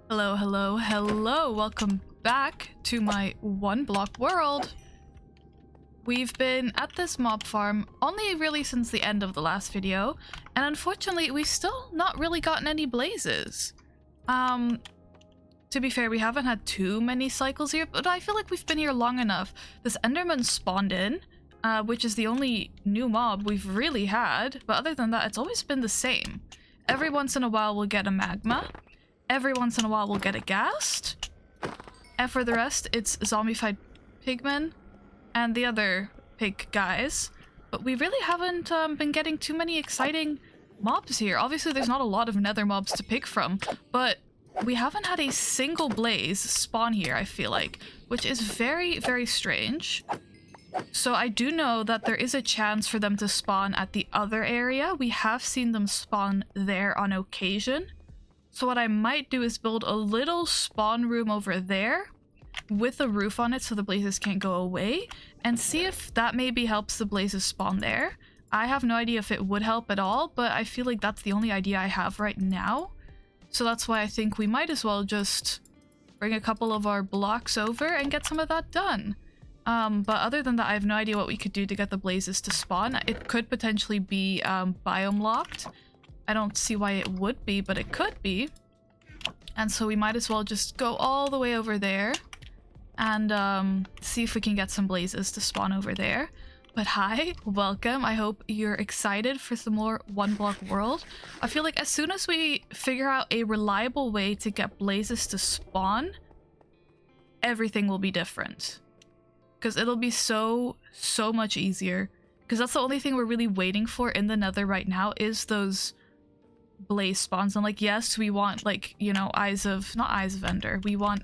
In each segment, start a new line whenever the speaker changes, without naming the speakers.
Hello, hello, hello. Welcome back to my one block world. We've been at this mob farm only really since the end of the last video, and unfortunately we've still not really gotten any blazes. To be fair, we haven't had too many cycles here, but I feel like we've been here long enough. This Enderman spawned in, which is the only new mob we've really had, but other than that, it's always been the same. Every once in a while we'll get a magma. Every once in a while we'll get a ghast. And for the rest, it's zombified pigmen and the other pig guys. But we really haven't been getting too many exciting mobs here. Obviously, there's not a lot of nether mobs to pick from, but we haven't had a single blaze spawn here, I feel like, which is very, very strange. So I do know that there is a chance for them to spawn at the other area. We have seen them spawn there on occasion. So what I might do is build a little spawn room over there with a roof on it so the blazes can't go away, and see if that maybe helps the blazes spawn there. I have no idea if it would help at all, but I feel like that's the only idea I have right now. So that's why I think we might as well just bring a couple of our blocks over and get some of that done. But other than that, I have no idea what we could do to get the blazes to spawn. It could potentially be biome locked. I don't see why it would be, but it could be. And so we might as well just go all the way over there and see if we can get some blazes to spawn over there. But hi, welcome. I hope you're excited for some more One Block World. I feel like as soon as we figure out a reliable way to get blazes to spawn, everything will be different. Because it'll be so much easier. Because that's the only thing we're really waiting for in the nether right now is those blaze spawns. And like, yes, we want, like, you know, not eyes of ender, we want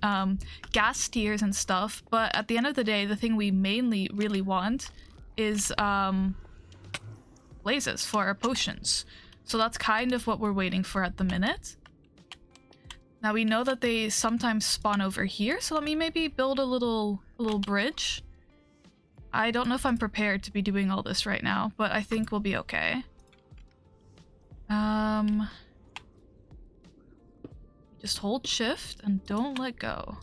gas tiers and stuff, but at the end of the day, the thing we mainly really want is blazes for our potions. So that's kind of what we're waiting for at the minute. Now we know that they sometimes spawn over here, so let me maybe build a little bridge. I don't know if I'm prepared to be doing all this right now, but I think we'll be okay. Just hold shift and don't let go.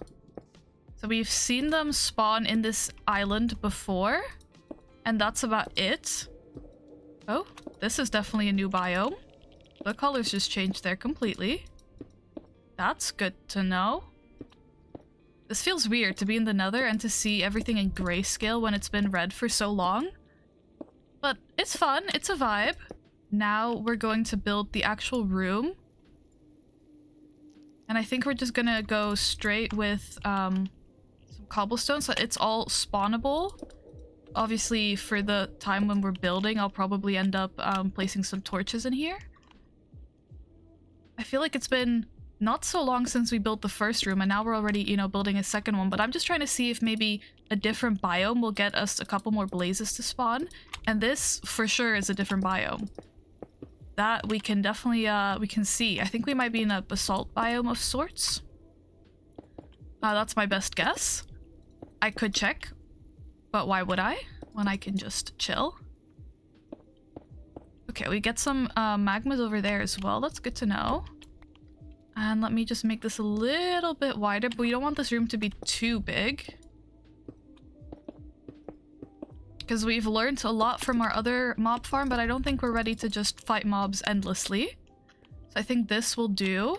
So we've seen them spawn in this island before, and that's about it. Oh, this is definitely a new biome. The colors just changed there completely. That's good to know. This feels weird to be in the nether and to see everything in grayscale when it's been red for so long. But it's fun, it's a vibe. Now we're going to build the actual room. And I think we're just gonna go straight with some cobblestone so it's all spawnable. Obviously, for the time when we're building, I'll probably end up placing some torches in here. I feel like it's been not so long since we built the first room, and now we're already, you know, building a second one, but I'm just trying to see if maybe a different biome will get us a couple more blazes to spawn. And this, for sure, is a different biome. That we can definitely, we can see. I think we might be in a basalt biome of sorts. That's my best guess. I could check, but why would I when I can just chill? Okay, we get some magmas over there as well. That's good to know. And let me just make this a little bit wider, but we don't want this room to be too big. Because we've learned a lot from our other mob farm, but I don't think we're ready to just fight mobs endlessly. So I think this will do.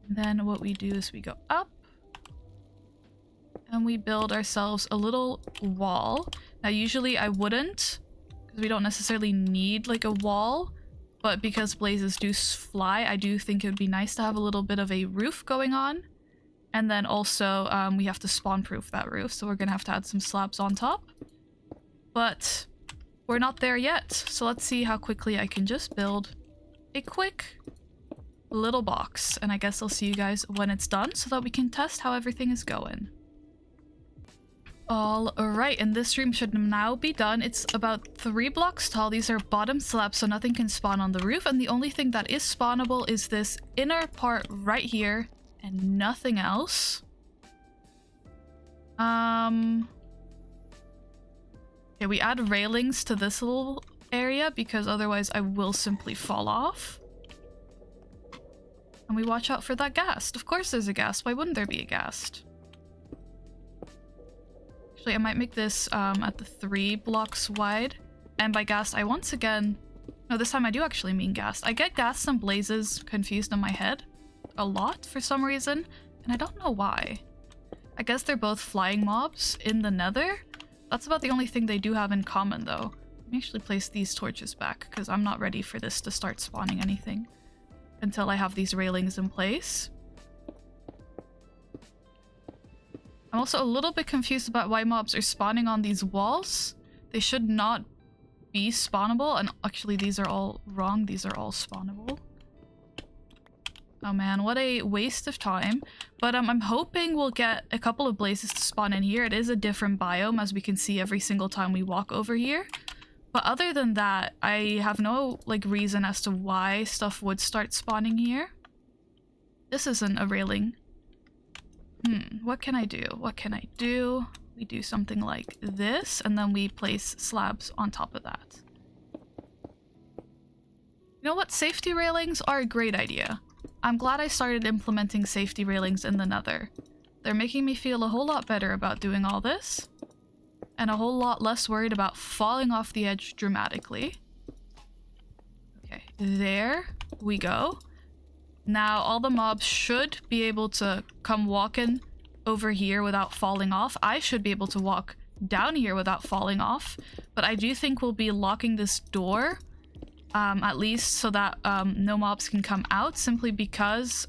And then what we do is we go up. And we build ourselves a little wall. Now usually I wouldn't, because we don't necessarily need like a wall. But because blazes do fly, I do think it would be nice to have a little bit of a roof going on. And then also, we have to spawn-proof that roof, so we're gonna have to add some slabs on top. But we're not there yet, so let's see how quickly I can just build a quick little box. And I guess I'll see you guys when it's done, so that we can test how everything is going. Alright, and this room should now be done. It's about 3 blocks tall. These are bottom slabs, so nothing can spawn on the roof. And the only thing that is spawnable is this inner part right here. And nothing else. Okay, we add railings to this little area because otherwise I will simply fall off. And we watch out for that ghast. Of course there's a ghast. Why wouldn't there be a ghast? Actually, I might make this at the 3 blocks wide. And by ghast, I once again... No, this time I do actually mean ghast. I get ghasts and blazes confused in my head a lot for some reason. And I don't know why. I guess they're both flying mobs in the nether. That's about the only thing they do have in common, though. Let me actually place these torches back, because I'm not ready for this to start spawning anything until I have these railings in place. I'm also a little bit confused about why mobs are spawning on these walls. They should not be spawnable, and actually these are all wrong. These are all spawnable. Oh man, what a waste of time. But I'm hoping we'll get a couple of blazes to spawn in here. It is a different biome, as we can see every single time we walk over here. But other than that, I have no reason as to why stuff would start spawning here. This isn't a railing. What can I do? What can I do? We do something like this, and then we place slabs on top of that. You know what? Safety railings are a great idea. I'm glad I started implementing safety railings in the nether. They're making me feel a whole lot better about doing all this. And a whole lot less worried about falling off the edge dramatically. Okay, there we go. Now all the mobs should be able to come walking over here without falling off. I should be able to walk down here without falling off. But I do think we'll be locking this door. At least so that no mobs can come out, simply because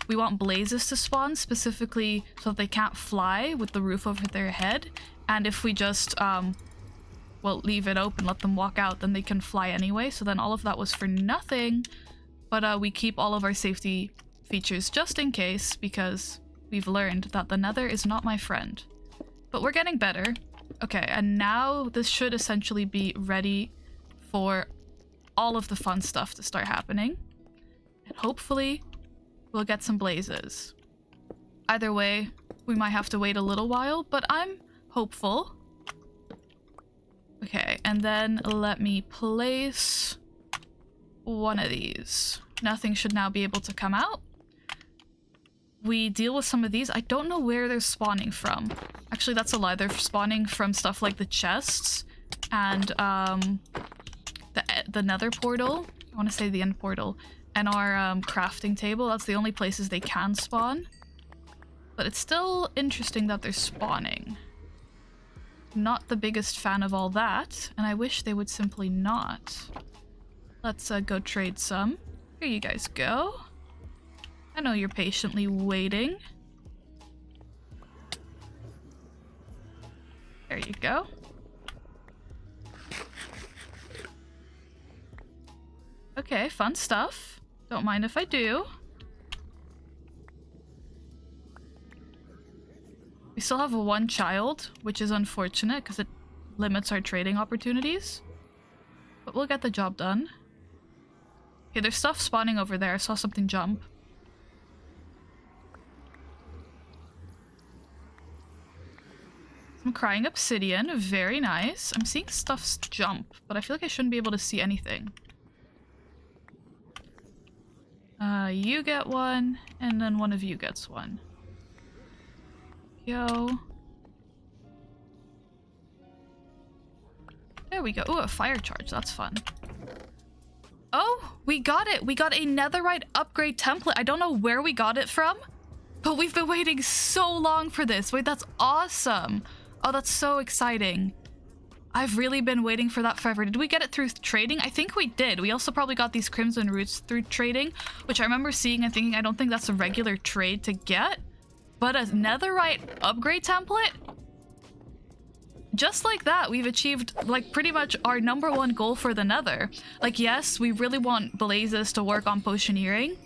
we want blazes to spawn, specifically so that they can't fly with the roof over their head. And if we just, well, leave it open, let them walk out, then they can fly anyway. So then all of that was for nothing. But we keep all of our safety features just in case, because we've learned that the nether is not my friend. But we're getting better. Okay, and now this should essentially be ready for all of the fun stuff to start happening. And hopefully we'll get some blazes. Either way, we might have to wait a little while, but I'm hopeful. Okay, and then let me place one of these. Nothing should now be able to come out. We deal with some of these. I don't know where they're spawning from. Actually, that's a lie. They're spawning from stuff like the chests and the nether portal. I want to say the end portal. And our crafting table. That's the only places they can spawn. But it's still interesting that they're spawning. Not the biggest fan of all that. And I wish they would simply not. Let's go trade some. Here you guys go. I know you're patiently waiting. There you go. Okay, fun stuff. Don't mind if I do. We still have one child, which is unfortunate because it limits our trading opportunities. But we'll get the job done. Okay, there's stuff spawning over there. I saw something jump. Some crying obsidian. Very nice. I'm seeing stuff jump, but I feel like I shouldn't be able to see anything. You get one, and then one of you gets one. Yo. There we go. Ooh, a fire charge. That's fun. Oh, we got it. We got a netherite upgrade template. I don't know where we got it from, but we've been waiting so long for this. Wait, that's awesome. Oh, that's so exciting. I've really been waiting for that forever. Did we get it through trading? I think we did. We also probably got these crimson roots through trading, which I remember seeing and thinking, I don't think that's a regular trade to get. But a netherite upgrade template? Just like that, we've achieved like pretty much our #1 goal for the nether. Like, yes, we really want blazes to work on potioneering.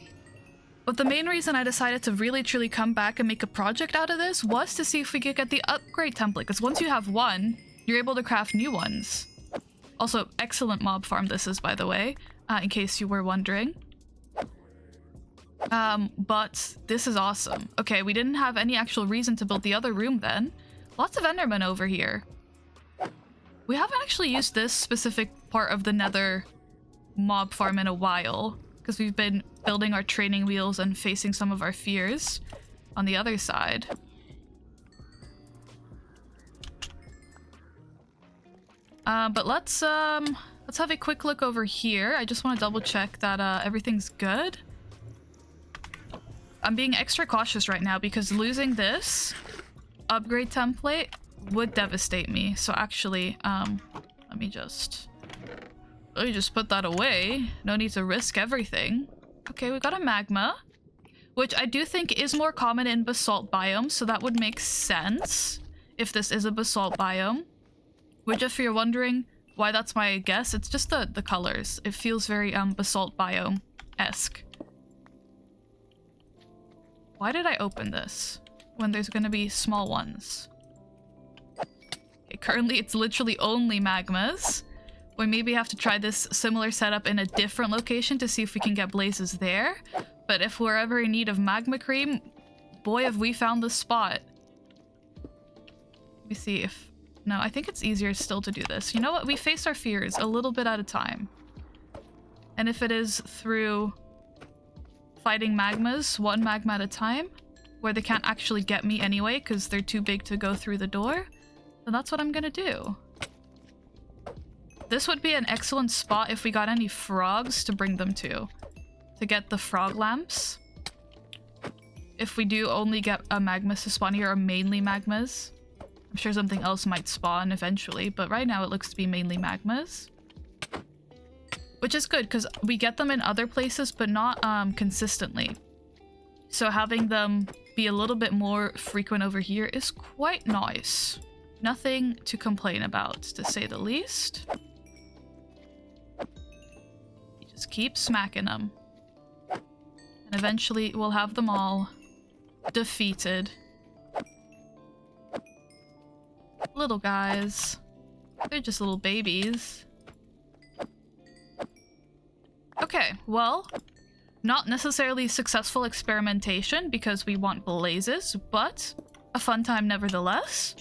But the main reason I decided to really truly come back and make a project out of this was to see if we could get the upgrade template. Because once you have one, you're able to craft new ones. Also, excellent mob farm this is, by the way, in case you were wondering. But this is awesome. Okay, we didn't have any actual reason to build the other room then. Lots of endermen over here. We haven't actually used this specific part of the nether mob farm in a while. because we've been building our training wheels and facing some of our fears on the other side. But let's have a quick look over here. I just want to double check that everything's good. I'm being extra cautious right now because losing this upgrade template would devastate me. So actually, let me just put that away. No need to risk everything. Okay, we got a magma, which I do think is more common in basalt biomes, so that would make sense if this is a basalt biome. Which, if you're wondering why that's my guess, it's just the colors. It feels very basalt biome-esque. Why did I open this when there's gonna be small ones? Okay, currently it's literally only magmas. We maybe have to try this similar setup in a different location to see if we can get blazes there. But if we're ever in need of magma cream, boy have we found the spot. Let me see if... No, I think it's easier still to do this. You know what? We face our fears a little bit at a time. And if it is through fighting magmas, one magma at a time, where they can't actually get me anyway because they're too big to go through the door, then that's what I'm gonna do. This would be an excellent spot if we got any frogs to bring them to get the frog lamps. If we do only get a magma to spawn here, or mainly magmas. I'm sure something else might spawn eventually, but right now it looks to be mainly magmas. Which is good, because we get them in other places, but not consistently. So having them be a little bit more frequent over here is quite nice. Nothing to complain about, to say the least. You just keep smacking them. And eventually we'll have them all defeated. Little guys. They're just little babies. Okay, well, not necessarily successful experimentation because we want blazes, but a fun time nevertheless.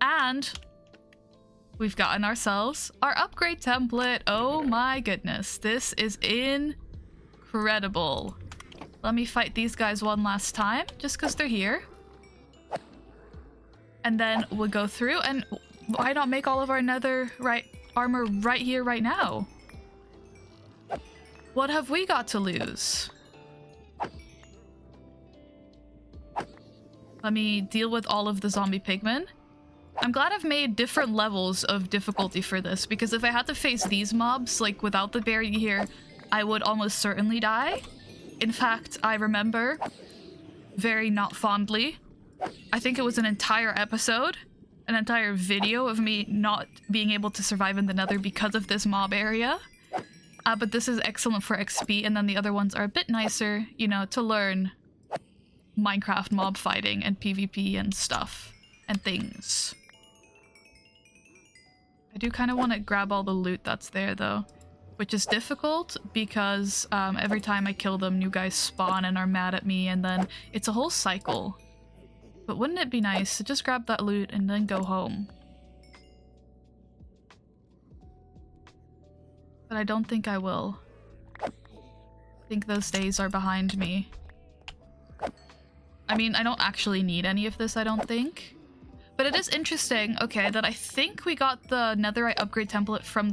And we've gotten ourselves our upgrade template. Oh my goodness, this is incredible. Let me fight these guys one last time, just because they're here. And then we'll go through, and why not make all of our netherite armor right here, right now? What have we got to lose? Let me deal with all of the zombie pigmen. I'm glad I've made different levels of difficulty for this, because if I had to face these mobs, like without the barrier here, I would almost certainly die. In fact, I remember very not fondly, I think it was an entire episode, an entire video of me not being able to survive in the nether because of this mob area. But this is excellent for XP, and then the other ones are a bit nicer, you know, to learn Minecraft mob fighting and PvP and stuff and things. I do kind of want to grab all the loot that's there though, which is difficult because every time I kill them, new guys spawn and are mad at me, and then it's a whole cycle. But wouldn't it be nice to just grab that loot and then go home? But I don't think I will. I think those days are behind me. I mean, I don't actually need any of this, I don't think. But it is interesting, okay, that I think we got the netherite upgrade template from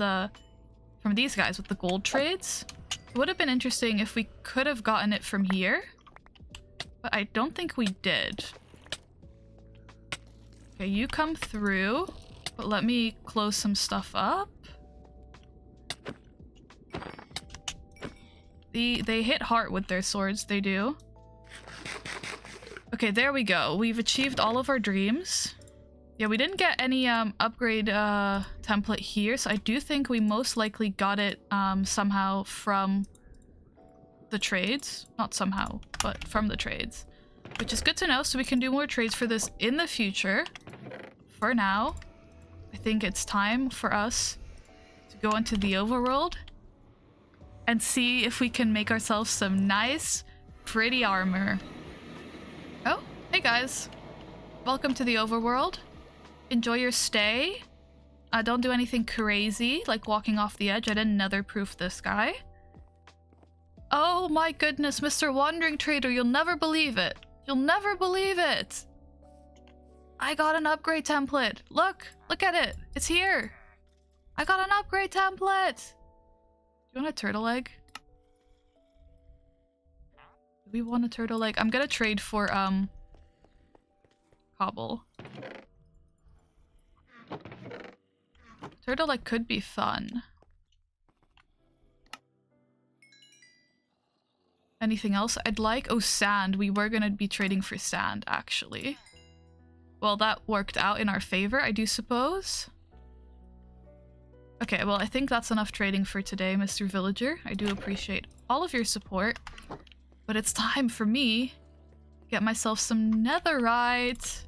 these guys with the gold trades. It would have been interesting if we could have gotten it from here. But I don't think we did. Okay, you come through, but let me close some stuff up. They hit hard with their swords, they do. Okay, there we go. We've achieved all of our dreams. Yeah, we didn't get any upgrade template here, so I do think we most likely got it somehow from the trades. Not somehow, but from the trades. Which is good to know, so we can do more trades for this in the future. For now, I think it's time for us to go into the overworld and see if we can make ourselves some nice, pretty armor. Oh, hey guys. Welcome to the overworld. Enjoy your stay. Don't do anything crazy, like walking off the edge. I didn't nether-proof this guy. Oh my goodness, Mr. Wandering Trader, you'll never believe it. You'll never believe it. I got an upgrade template. Look at it. It's here. I got an upgrade template. Do you want a turtle egg? Do we want a turtle egg? I'm gonna trade for, cobble. Turtle egg could be fun. Anything else I'd like? Oh, sand. We were gonna be trading for sand, actually. Well, that worked out in our favor, I do suppose. Okay, well, I think that's enough trading for today, Mr. Villager. I do appreciate all of your support. But it's time for me to get myself some netherite.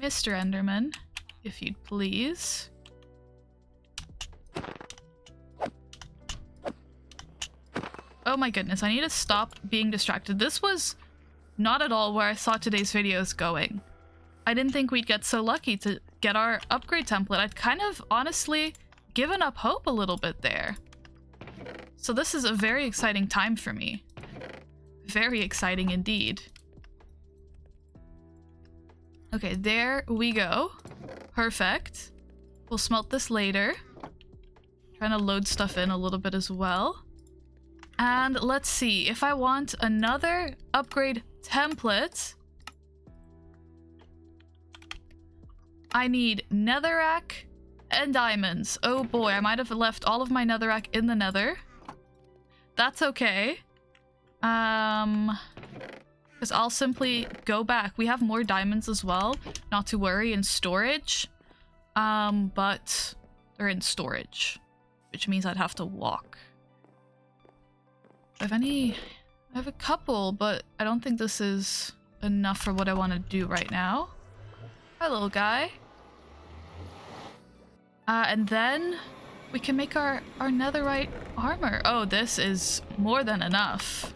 Mr. Enderman, if you'd please. Oh my goodness, I need to stop being distracted. This was not at all where I saw today's videos going. I didn't think we'd get so lucky to get our upgrade template. I'd kind of honestly given up hope a little bit there. So this is a very exciting time for me. Very exciting indeed. Okay, there we go. Perfect. We'll smelt this later. Trying to load stuff in a little bit as well. And let's see, if I want another upgrade template, I need netherrack and diamonds. Oh boy, I might have left all of my netherrack in the nether. That's okay. Because I'll simply go back. We have more diamonds as well, not to worry, in storage. But they're in storage, which means I'd have to walk. I have a couple, but I don't think this is enough for what I want to do right now. Hi, little guy. And then we can make our netherite armor. Oh, this is more than enough.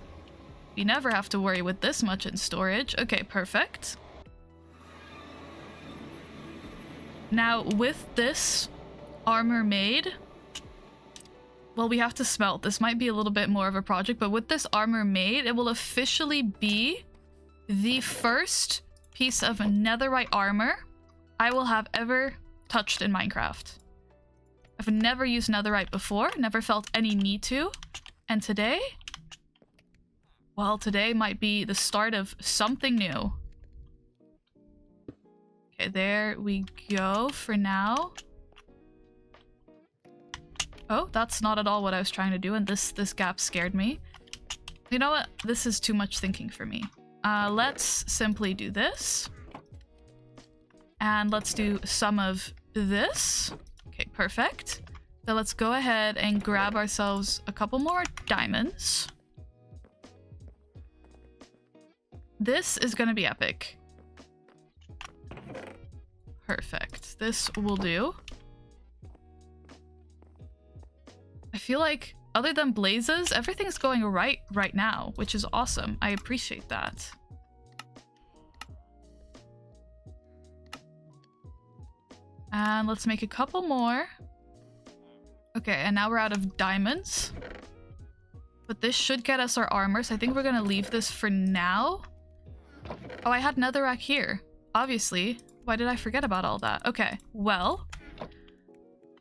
We never have to worry with this much in storage. Okay, perfect. Now, with this armor made, well, we have to smelt. This might be a little bit more of a project, but with this armor made, it will officially be the first piece of netherite armor I will have ever touched in Minecraft. I've never used netherite before, never felt any need to, and today, well, today might be the start of something new. Okay, there we go for now. Oh, that's not at all what I was trying to do, and this gap scared me. You know what? This is too much thinking for me. Let's simply do this. And let's do some of this. Okay, perfect. So let's go ahead and grab ourselves a couple more diamonds. This is gonna be epic. Perfect. This will do. I feel like, other than blazes, everything's going right now, which is awesome. I appreciate that. And let's make a couple more. Okay, and now we're out of diamonds. But this should get us our armor, so I think we're gonna leave this for now. Oh, I had netherrack here. Obviously. Why did I forget about all that? Okay, well,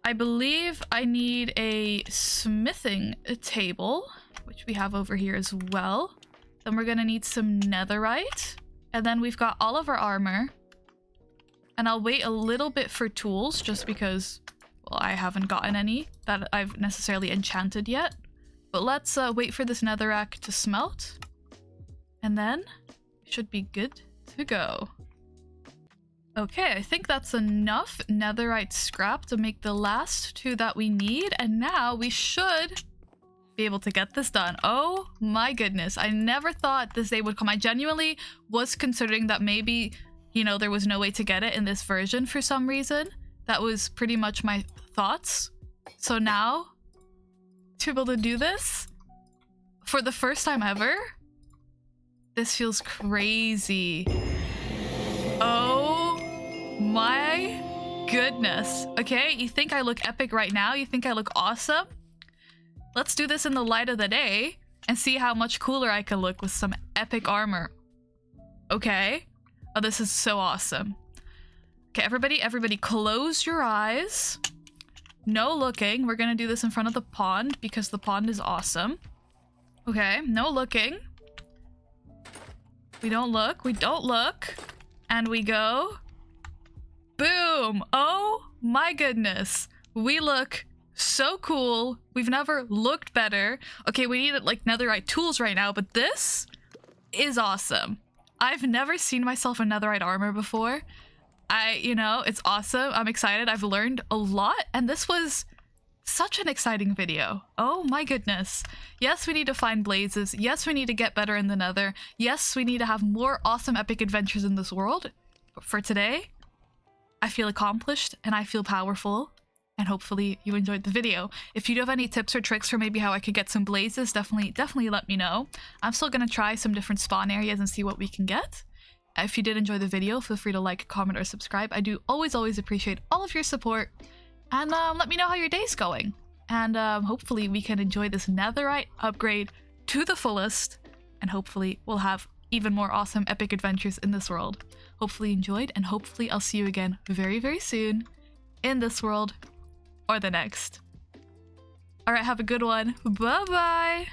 I believe I need a smithing table, which we have over here as well. Then we're gonna need some netherite. And then we've got all of our armor. And I'll wait a little bit for tools, just because, well, I haven't gotten any that I've necessarily enchanted yet. But let's wait for this netherrack to smelt. And then we should be good to go. Okay, I think that's enough netherite scrap to make the last two that we need, and now we should be able to get this done. Oh my goodness, I never thought this day would come. I genuinely was considering that maybe, you know, there was no way to get it in this version for some reason. That was pretty much my thoughts. So now, to be able to do this for the first time ever, this feels crazy. Oh my goodness. Okay, you think I look epic right now? You think I look awesome? Let's do this in the light of the day and see how much cooler I could look with some epic armor. Okay. Oh, this is so awesome. Okay, everybody close your eyes. No looking. We're gonna do this in front of the pond because the pond is awesome. Okay, no looking. We don't look. And we go. Boom! Oh my goodness. We look so cool. We've never looked better. Okay, we need like netherite tools right now, but this is awesome. I've never seen myself in netherite armor before. You know, it's awesome. I'm excited. I've learned a lot, and this was such an exciting video. Oh my goodness. Yes, we need to find blazes. Yes, we need to get better in the nether. Yes, we need to have more awesome epic adventures in this world. But for today, I feel accomplished and I feel powerful, and hopefully you enjoyed the video. If you do have any tips or tricks for maybe how I could get some blazes, definitely let me know. I'm still gonna try some different spawn areas and see what we can get. If you did enjoy the video, feel free to like, comment, or subscribe. I do always appreciate all of your support. And let me know how your day's going. And hopefully we can enjoy this netherite upgrade to the fullest. And hopefully we'll have even more awesome epic adventures in this world. Hopefully you enjoyed, and hopefully I'll see you again very soon in this world or the next. Alright, have a good one. Bye-bye!